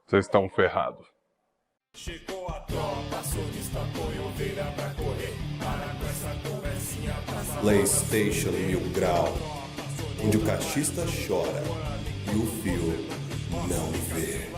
vocês estão ferrados. Chegou a tropa, acionista põe ovelha pra correr. Para com essa conversinha, PlayStation 1000 Grau, onde o cachista chora e o fio não vê.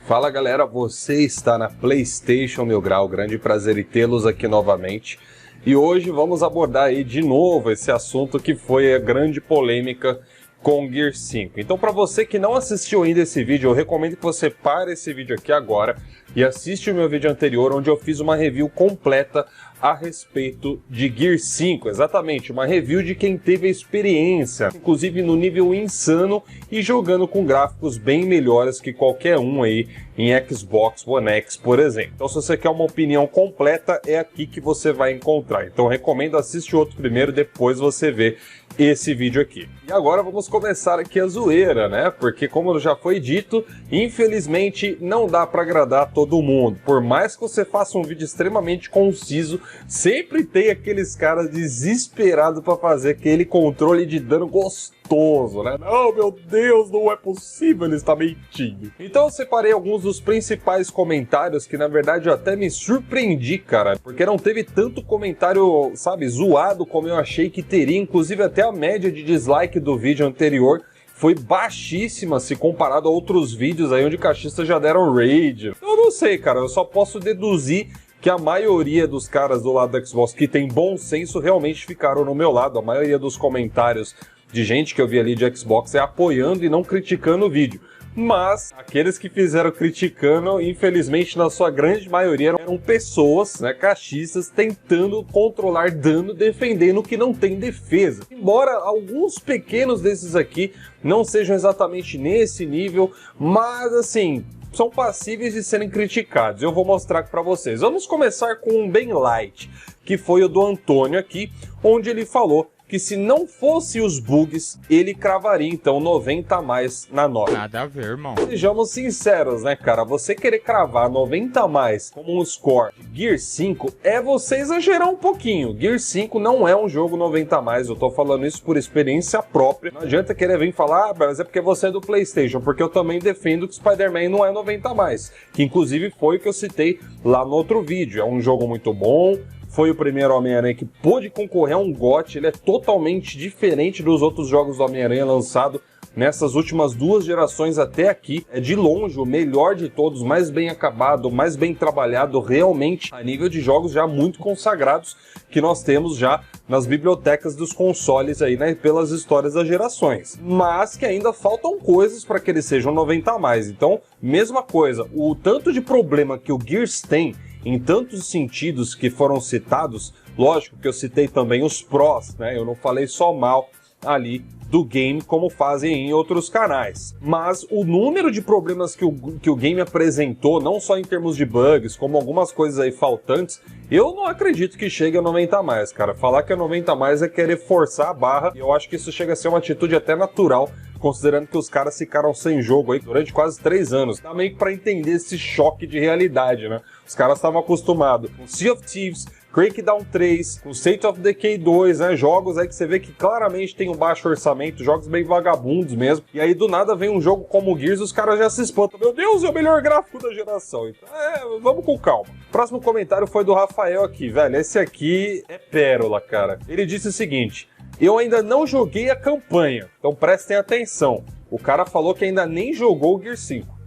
Fala galera, você está na PlayStation 1000 Grau, grande prazer em tê-los aqui novamente. E hoje vamos abordar aí de novo esse assunto que foi a grande polêmica com Gear 5. Então para você que não assistiu ainda esse vídeo, eu recomendo que você pare esse vídeo aqui agora e assiste o meu vídeo anterior, onde eu fiz uma review completa a respeito de Gear 5, exatamente, uma review de quem teve a experiência, inclusive no nível insano e jogando com gráficos bem melhores que qualquer um aí em Xbox One X, por exemplo. Então se você quer uma opinião completa, é aqui que você vai encontrar. Então eu recomendo assistir o outro primeiro, depois você vê esse vídeo aqui. E agora vamos começar aqui a zoeira, né? Porque como já foi dito, infelizmente não dá para agradar todo mundo. Por mais que você faça um vídeo extremamente conciso, sempre tem aqueles caras desesperados para fazer aquele controle de dano gostoso, né? Não, meu Deus, não é possível, ele está mentindo. Então eu separei alguns dos principais comentários que na verdade eu até me surpreendi, cara, porque não teve tanto comentário, sabe, zoado como eu achei que teria. Inclusive até a média de dislike do vídeo anterior foi baixíssima se comparado a outros vídeos aí onde cachistas já deram raid. Eu não sei, cara, eu só posso deduzir que a maioria dos caras do lado da Xbox que tem bom senso realmente ficaram no meu lado. A maioria dos comentários de gente que eu vi ali de Xbox é apoiando e não criticando o vídeo. Mas aqueles que fizeram criticando, infelizmente na sua grande maioria eram pessoas, né, cachistas, tentando controlar dano, defendendo o que não tem defesa. Embora alguns pequenos desses aqui não sejam exatamente nesse nível, mas assim, são passíveis de serem criticados. Eu vou mostrar para vocês. Vamos começar com um bem light, que foi o do Antônio aqui, onde ele falou que se não fosse os bugs, ele cravaria então 90 a mais na nota. Nada a ver, irmão. Sejamos sinceros, né, cara? Você querer cravar 90 a mais como um score de Gear 5 é você exagerar um pouquinho. Gear 5 não é um jogo 90 a mais, eu tô falando isso por experiência própria. Não adianta querer vir falar, mas é porque você é do PlayStation, porque eu também defendo que Spider-Man não é 90 a mais. Que inclusive foi o que eu citei lá no outro vídeo. É um jogo muito bom. Foi o primeiro Homem-Aranha que pôde concorrer a um GOT, ele é totalmente diferente dos outros jogos do Homem-Aranha lançado nessas últimas duas gerações até aqui. É de longe o melhor de todos, mais bem acabado, mais bem trabalhado, realmente a nível de jogos já muito consagrados que nós temos já nas bibliotecas dos consoles aí, né, pelas histórias das gerações. Mas que ainda faltam coisas para que eles sejam 90 a mais. Então, mesma coisa, o tanto de problema que o Gears tem em tantos sentidos que foram citados, lógico que eu citei também os prós, né? Eu não falei só mal ali do game como fazem em outros canais. Mas o número de problemas que o game apresentou, não só em termos de bugs, como algumas coisas aí faltantes, eu não acredito que chegue a 90 a mais, cara. Falar que é 90 a mais é querer forçar a barra, e eu acho que isso chega a ser uma atitude até natural, considerando que os caras ficaram sem jogo aí durante quase 3 anos. Dá meio que pra entender esse choque de realidade, né? Os caras estavam acostumados com Sea of Thieves, Crackdown 3, com State of Decay 2, né? Jogos aí que você vê que claramente tem um baixo orçamento, jogos bem vagabundos mesmo. E aí do nada vem um jogo como o Gears e os caras já se espantam. Meu Deus, é o melhor gráfico da geração. Então, vamos com calma. Próximo comentário foi do Rafael aqui, velho. Esse aqui é pérola, cara. Ele disse o seguinte: eu ainda não joguei a campanha, então prestem atenção. O cara falou que ainda nem jogou o Gear 5.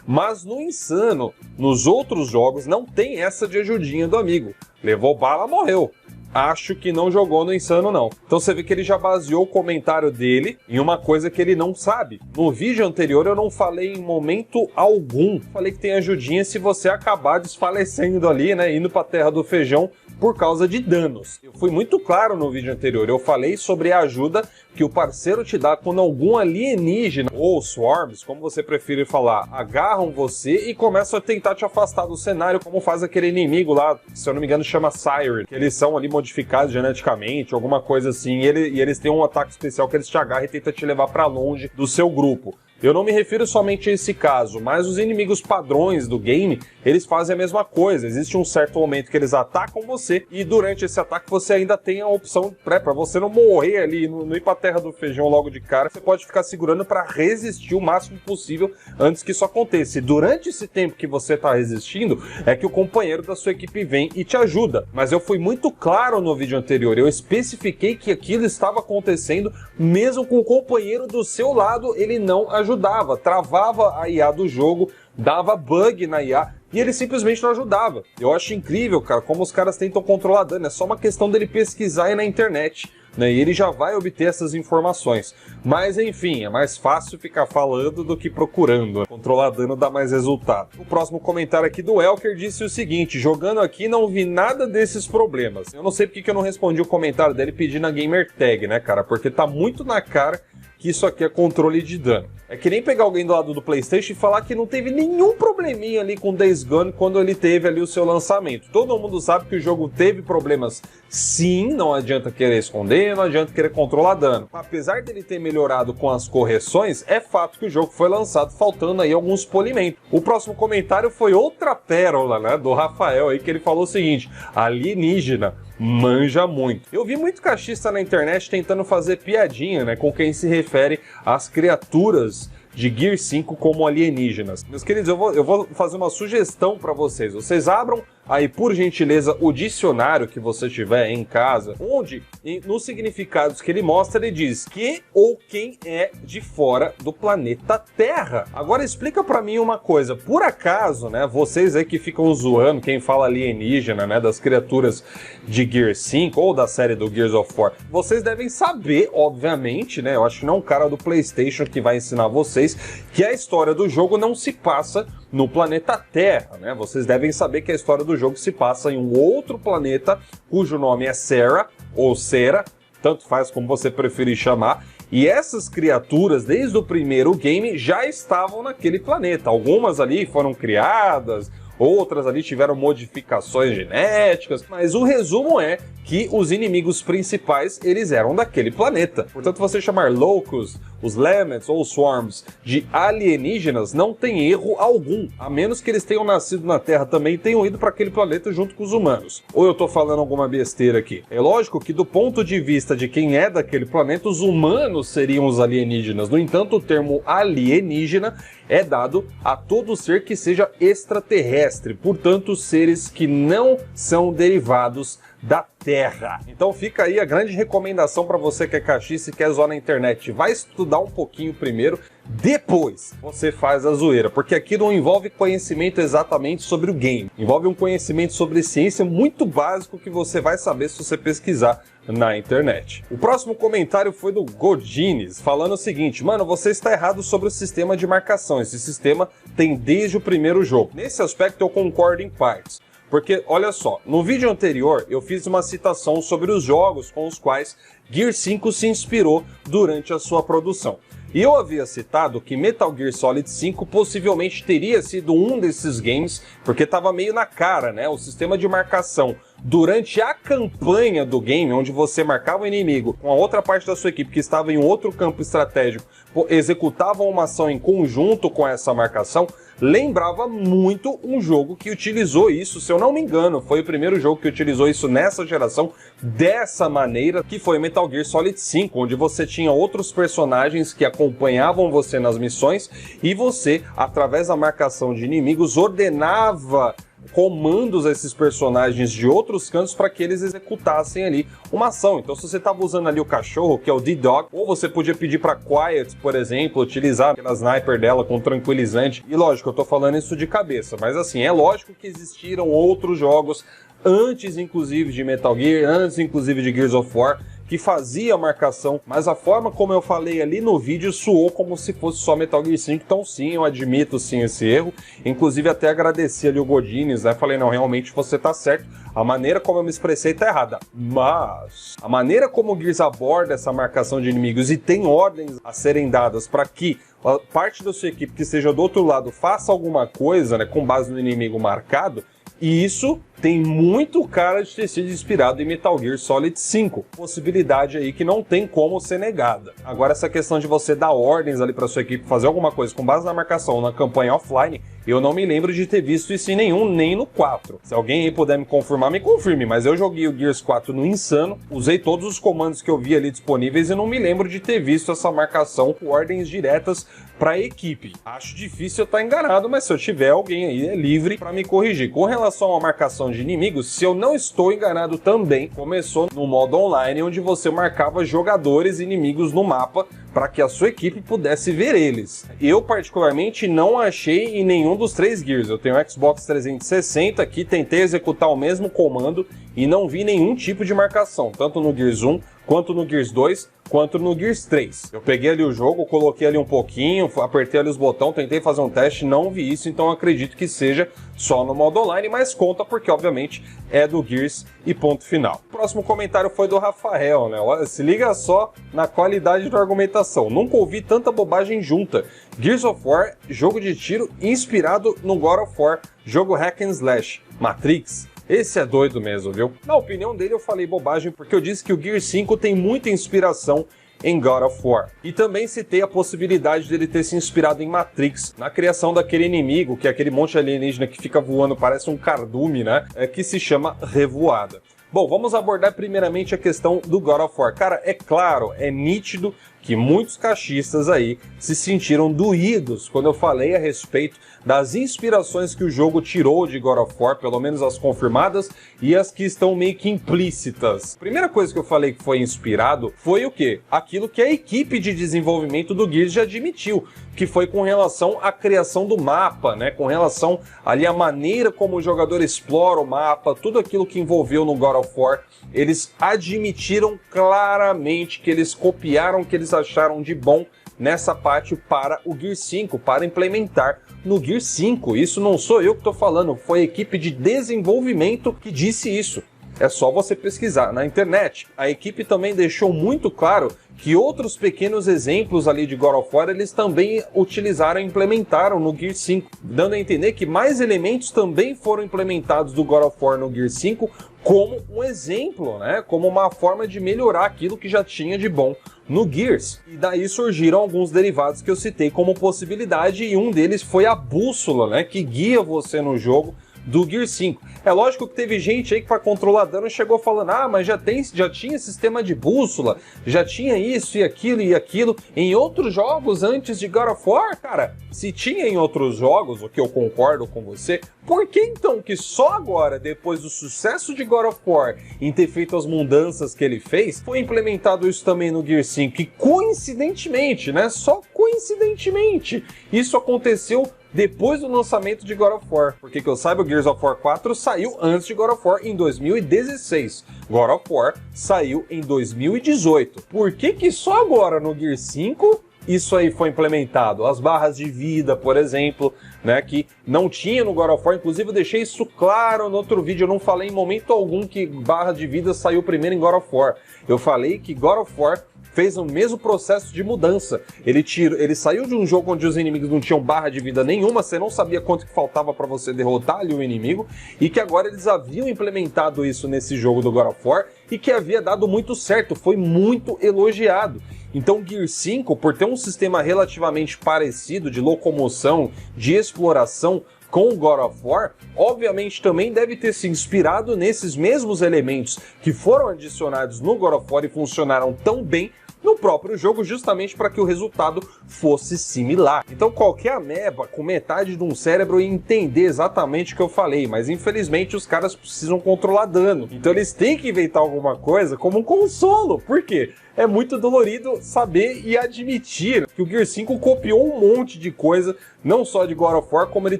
Mas no Insano, nos outros jogos, não tem essa de ajudinha do amigo. Levou bala, morreu. Acho que não jogou no Insano, não. Então você vê que ele já baseou o comentário dele em uma coisa que ele não sabe. No vídeo anterior eu não falei em momento algum. Falei que tem ajudinha se você acabar desfalecendo ali, né, indo pra terra do feijão por causa de danos. Eu fui muito claro no vídeo anterior. Eu falei sobre a ajuda que o parceiro te dá quando algum alienígena, ou swarms, como você prefere falar, agarram você e começam a tentar te afastar do cenário, como faz aquele inimigo lá, se eu não me engano chama Siren, que eles são ali modificados geneticamente, alguma coisa assim, e eles têm um ataque especial que eles te agarram e tentam te levar pra longe do seu grupo. Eu não me refiro somente a esse caso, mas os inimigos padrões do game, eles fazem a mesma coisa. Existe um certo momento que eles atacam você e durante esse ataque você ainda tem a opção para você não morrer ali, não ir pra terra do feijão logo de cara. Você pode ficar segurando para resistir o máximo possível antes que isso aconteça. E durante esse tempo que você tá resistindo, é que o companheiro da sua equipe vem e te ajuda. Mas eu fui muito claro no vídeo anterior, eu especifiquei que aquilo estava acontecendo mesmo com o companheiro do seu lado, ele não ajudava, travava a IA do jogo, dava bug na IA e ele simplesmente não ajudava. Eu acho incrível, cara, como os caras tentam controlar dano, é só uma questão dele pesquisar aí na internet, né, e ele já vai obter essas informações. Mas enfim, é mais fácil ficar falando do que procurando, né? Controlar dano dá mais resultado. O próximo comentário aqui do Elker disse o seguinte: jogando aqui não vi nada desses problemas. Eu não sei porque que eu não respondi o comentário dele pedindo a gamer tag, né, cara, porque tá muito na cara que isso aqui é controle de dano. É que nem pegar alguém do lado do PlayStation e falar que não teve nenhum probleminha ali com Days Gone quando ele teve ali o seu lançamento. Todo mundo sabe que o jogo teve problemas, sim, não adianta querer esconder, não adianta querer controlar dano. Apesar dele ter melhorado com as correções, é fato que o jogo foi lançado faltando aí alguns polimentos. O próximo comentário foi outra pérola, né, do Rafael aí, que ele falou o seguinte: alienígena manja muito. Eu vi muito cachista na internet tentando fazer piadinha, né, com quem se refere às criaturas de Gear 5 como alienígenas. Meus queridos, eu vou fazer uma sugestão para vocês. Vocês abram aí, por gentileza, o dicionário que você tiver em casa, onde, nos significados que ele mostra, ele diz que ou quem é de fora do planeta Terra. Agora explica pra mim uma coisa, por acaso, né, vocês aí que ficam zoando quem fala alienígena, né, das criaturas de Gear 5 ou da série do Gears of War, vocês devem saber, obviamente, né, eu acho que não é um cara do PlayStation que vai ensinar vocês que a história do jogo não se passa no planeta Terra, né? Vocês devem saber que a história do jogo se passa em um outro planeta, cujo nome é Sera, ou Sera, tanto faz como você preferir chamar, e essas criaturas, desde o primeiro game, já estavam naquele planeta. Algumas ali foram criadas, outras ali tiveram modificações genéticas, mas o resumo é que os inimigos principais, eles eram daquele planeta. Portanto, você chamar Locust, os Laments ou os Swarms de alienígenas não tem erro algum, a menos que eles tenham nascido na Terra também e tenham ido para aquele planeta junto com os humanos. Ou eu tô falando alguma besteira aqui? É lógico que do ponto de vista de quem é daquele planeta, os humanos seriam os alienígenas. No entanto, o termo alienígena é dado a todo ser que seja extraterrestre, portanto, seres que não são derivados da Terra. Então fica aí a grande recomendação para você que é cachista e quer zoar na internet. Vai estudar um pouquinho primeiro, depois você faz a zoeira, porque aqui não envolve conhecimento exatamente sobre o game. Envolve um conhecimento sobre ciência muito básico que você vai saber se você pesquisar na internet. O próximo comentário foi do Godines, falando o seguinte: mano, você está errado sobre o sistema de marcação. Esse sistema tem desde o primeiro jogo. Nesse aspecto eu concordo em partes. Porque, olha só, no vídeo anterior eu fiz uma citação sobre os jogos com os quais Gear 5 se inspirou durante a sua produção. E eu havia citado que Metal Gear Solid 5 possivelmente teria sido um desses games, porque estava meio na cara, né? O sistema de marcação durante a campanha do game, onde você marcava o inimigo com a outra parte da sua equipe que estava em um outro campo estratégico, executavam uma ação em conjunto com essa marcação, lembrava muito um jogo que utilizou isso, se eu não me engano, foi o primeiro jogo que utilizou isso nessa geração, dessa maneira, que foi Metal Gear Solid 5, onde você tinha outros personagens que acompanhavam você nas missões e você, através da marcação de inimigos, ordenava comandos a esses personagens de outros cantos para que eles executassem ali uma ação. Então, se você estava usando ali o cachorro, que é o D-Dog, ou você podia pedir para Quiet, por exemplo, utilizar aquela sniper dela com tranquilizante. E lógico, eu tô falando isso de cabeça, mas assim, é lógico que existiram outros jogos antes, inclusive, de Metal Gear, antes, inclusive, de Gears of War, que fazia a marcação, mas a forma como eu falei ali no vídeo soou como se fosse só Metal Gear 5, então sim, eu admito sim esse erro, inclusive até agradeci ali o Godines, né, falei, não, realmente você tá certo, a maneira como eu me expressei tá errada, mas a maneira como o Gears aborda essa marcação de inimigos e tem ordens a serem dadas para que a parte da sua equipe que esteja do outro lado faça alguma coisa, né, com base no inimigo marcado, e isso tem muito cara de ter sido inspirado em Metal Gear Solid 5. Possibilidade aí que não tem como ser negada. Agora, essa questão de você dar ordens ali para sua equipe fazer alguma coisa com base na marcação na campanha offline, Eu não me lembro de ter visto isso em nenhum, nem no 4. Se alguém aí puder me confirmar, me confirme, mas eu joguei o Gears 4 no Insano, usei todos os comandos que eu vi ali disponíveis e não me lembro de ter visto essa marcação com ordens diretas para a equipe. Acho difícil eu estar enganado, mas se eu tiver, alguém aí é livre para me corrigir. Com relação à marcação de inimigos, se eu não estou enganado também, começou no modo online, onde você marcava jogadores inimigos no mapa para que a sua equipe pudesse ver eles. Eu, particularmente, não achei em nenhum dos 3 Gears. Eu tenho o Xbox 360 aqui, tentei executar o mesmo comando e não vi nenhum tipo de marcação, tanto no Gears 1, quanto no Gears 2, quanto no Gears 3. Eu peguei ali o jogo, coloquei ali um pouquinho, apertei ali os botões, tentei fazer um teste, não vi isso, então acredito que seja só no modo online, mas conta porque, obviamente, é do Gears e ponto final. O próximo comentário foi do Rafael, né? Olha, se liga só na qualidade da argumentação. Nunca ouvi tanta bobagem junta. Gears of War, jogo de tiro inspirado no God of War, jogo hack and slash. Matrix. Esse é doido mesmo, viu? Na opinião dele eu falei bobagem porque eu disse que o Gears 5 tem muita inspiração em God of War. E também citei a possibilidade dele ter se inspirado em Matrix, na criação daquele inimigo, que é aquele monte alienígena que fica voando, parece um cardume, né? Que se chama Revoada. Bom, vamos abordar primeiramente a questão do God of War. Cara, é claro, é nítido que muitos caixistas aí se sentiram doídos quando eu falei a respeito das inspirações que o jogo tirou de God of War, pelo menos as confirmadas e as que estão meio que implícitas. A primeira coisa que eu falei que foi inspirado foi o quê? Aquilo que a equipe de desenvolvimento do Gears já admitiu, que foi com relação à criação do mapa, né? Com relação ali à maneira como o jogador explora o mapa, tudo aquilo que envolveu no God of War, eles admitiram claramente que eles copiaram, que eles acharam de bom nessa parte para o Gears 5, para implementar no Gears 5. Isso não sou eu que estou falando, foi a equipe de desenvolvimento que disse isso. É só você pesquisar na internet. A equipe também deixou muito claro que outros pequenos exemplos ali de God of War eles também utilizaram e implementaram no Gears 5, dando a entender que mais elementos também foram implementados do God of War no Gears 5 como um exemplo, né? Como uma forma de melhorar aquilo que já tinha de bom no Gears. E daí surgiram alguns derivados que eu citei como possibilidade e um deles foi a bússola, né? Que guia você no jogo do Gears 5. É lógico que teve gente aí que para controlar dano chegou falando, mas já tinha sistema de bússola, já tinha isso e aquilo em outros jogos antes de God of War. Cara, se tinha em outros jogos, o que eu concordo com você, por que então que só agora, depois do sucesso de God of War, em ter feito as mudanças que ele fez, foi implementado isso também no Gears 5? E coincidentemente, né, só coincidentemente, isso aconteceu depois do lançamento de God of War. Porque que eu saiba, o Gears of War 4 saiu antes de God of War em 2016. God of War saiu em 2018. Por que só agora no Gears 5 isso aí foi implementado? As barras de vida, por exemplo, né, que não tinha no God of War. Inclusive eu deixei isso claro no outro vídeo. Eu não falei em momento algum que barra de vida saiu primeiro em God of War. Eu falei que God of War fez o mesmo processo de mudança. Ele saiu de um jogo onde os inimigos não tinham barra de vida nenhuma, você não sabia quanto que faltava para você derrotar ali o inimigo, e que agora eles haviam implementado isso nesse jogo do God of War, e que havia dado muito certo, foi muito elogiado. Então Gears 5, por ter um sistema relativamente parecido de locomoção, de exploração, com o God of War, obviamente também deve ter se inspirado nesses mesmos elementos que foram adicionados no God of War e funcionaram tão bem no próprio jogo, justamente para que o resultado fosse similar. Então qualquer ameba com metade de um cérebro ia entender exatamente o que eu falei, mas infelizmente os caras precisam controlar dano. Então eles têm que inventar alguma coisa como um consolo. Por quê? É muito dolorido saber e admitir que o Gears 5 copiou um monte de coisa, não só de God of War, como ele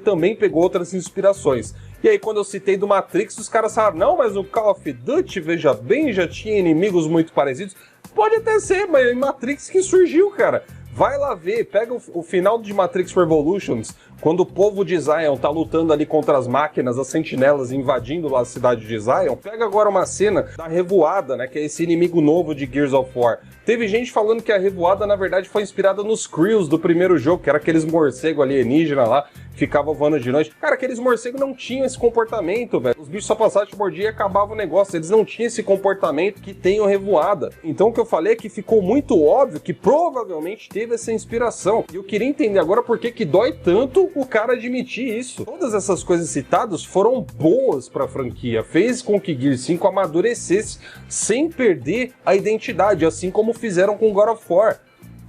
também pegou outras inspirações. E aí quando eu citei do Matrix, os caras falaram, não, mas o Call of Duty, veja bem, já tinha inimigos muito parecidos. Pode até ser, mas é em Matrix que surgiu, cara. Vai lá ver, pega o final de Matrix Revolutions, quando o povo de Zion tá lutando ali contra as máquinas, as sentinelas invadindo lá a cidade de Zion. Pega agora uma cena da Revoada, né, que é esse inimigo novo de Gears of War. Teve gente falando que a Revoada, na verdade, foi inspirada nos Crews do primeiro jogo, que era aqueles morcegos alienígenas lá, que ficavam voando de noite. Cara, aqueles morcegos não tinham esse comportamento, velho. Os bichos só passavam, te mordiam e acabava o negócio. Eles não tinham esse comportamento que tem o Revoada. Então o que eu falei é que ficou muito óbvio que provavelmente teve essa inspiração. E eu queria entender agora por que dói tanto difícil o cara admitir isso. Todas essas coisas citadas foram boas para a franquia, fez com que Gears 5 amadurecesse sem perder a identidade, assim como fizeram com God of War.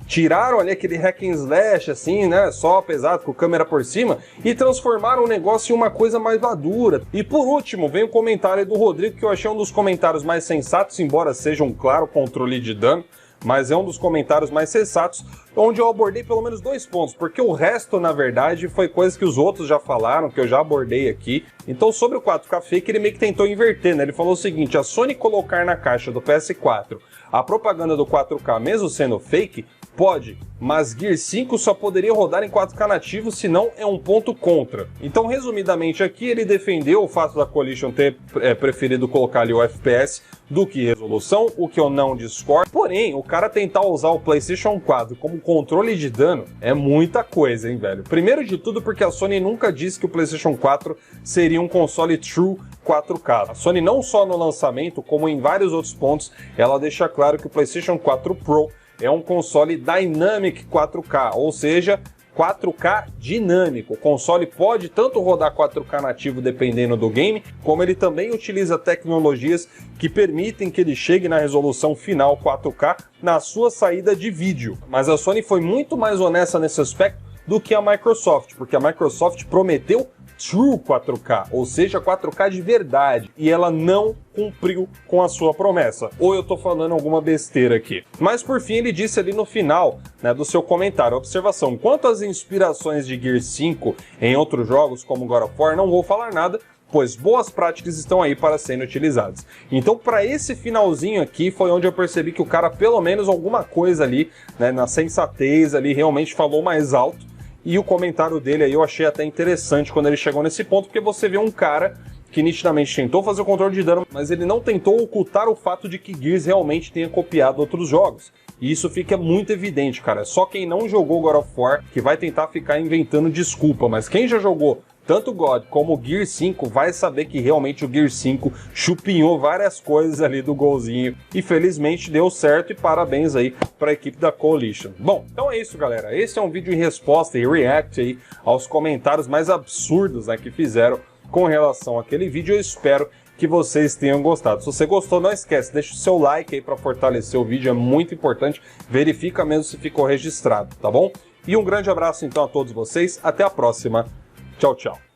Tiraram ali aquele hack and slash, assim, né, só pesado, com câmera por cima, e transformaram o negócio em uma coisa mais madura. E por último, vem o comentário do Rodrigo, que eu achei um dos comentários mais sensatos, embora seja um claro controle de dano, mas é um dos comentários mais sensatos, onde eu abordei pelo menos 2 pontos, porque o resto, na verdade, foi coisa que os outros já falaram, que eu já abordei aqui. Então, sobre o 4K Fake, ele meio que tentou inverter, né? Ele falou o seguinte: a Sony colocar na caixa do PS4 a propaganda do 4K, mesmo sendo fake, pode, mas Gears 5 só poderia rodar em 4K nativo, senão é um ponto contra. Então, resumidamente aqui, ele defendeu o fato da Coalition ter preferido colocar ali o FPS do que resolução, o que eu não discordo. Porém, o cara tentar usar o PlayStation 4 como controle de dano é muita coisa, hein, velho? Primeiro de tudo porque a Sony nunca disse que o PlayStation 4 seria um console true 4K. A Sony não só no lançamento, como em vários outros pontos, ela deixa claro que o PlayStation 4 Pro é um console Dynamic 4K, ou seja, 4K dinâmico. O console pode tanto rodar 4K nativo dependendo do game, como ele também utiliza tecnologias que permitem que ele chegue na resolução final 4K na sua saída de vídeo. Mas a Sony foi muito mais honesta nesse aspecto do que a Microsoft, porque a Microsoft prometeu True 4K, ou seja, 4K de verdade, e ela não cumpriu com a sua promessa. Ou eu tô falando alguma besteira aqui. Mas por fim ele disse ali no final, né, do seu comentário, observação: quanto às inspirações de Gears 5 em outros jogos como God of War, não vou falar nada, pois boas práticas estão aí para serem utilizadas. Então, para esse finalzinho aqui, foi onde eu percebi que o cara, pelo menos alguma coisa ali, né, na sensatez ali, realmente falou mais alto. E o comentário dele aí eu achei até interessante quando ele chegou nesse ponto, porque você vê um cara que nitidamente tentou fazer o controle de dano, mas ele não tentou ocultar o fato de que Gears realmente tenha copiado outros jogos. E isso fica muito evidente, cara. Só quem não jogou God of War que vai tentar ficar inventando desculpa, mas quem já jogou tanto God como o Gears 5 vai saber que realmente o Gears 5 chupinhou várias coisas ali do golzinho e felizmente deu certo, e parabéns aí para a equipe da Coalition. Bom, então é isso, galera. Esse é um vídeo em resposta e react aí aos comentários mais absurdos, né, que fizeram com relação àquele vídeo. Eu espero que vocês tenham gostado. Se você gostou, não esquece, deixa o seu like aí para fortalecer o vídeo, é muito importante. Verifica mesmo se ficou registrado, tá bom? E um grande abraço então a todos vocês. Até a próxima. Tchau, tchau.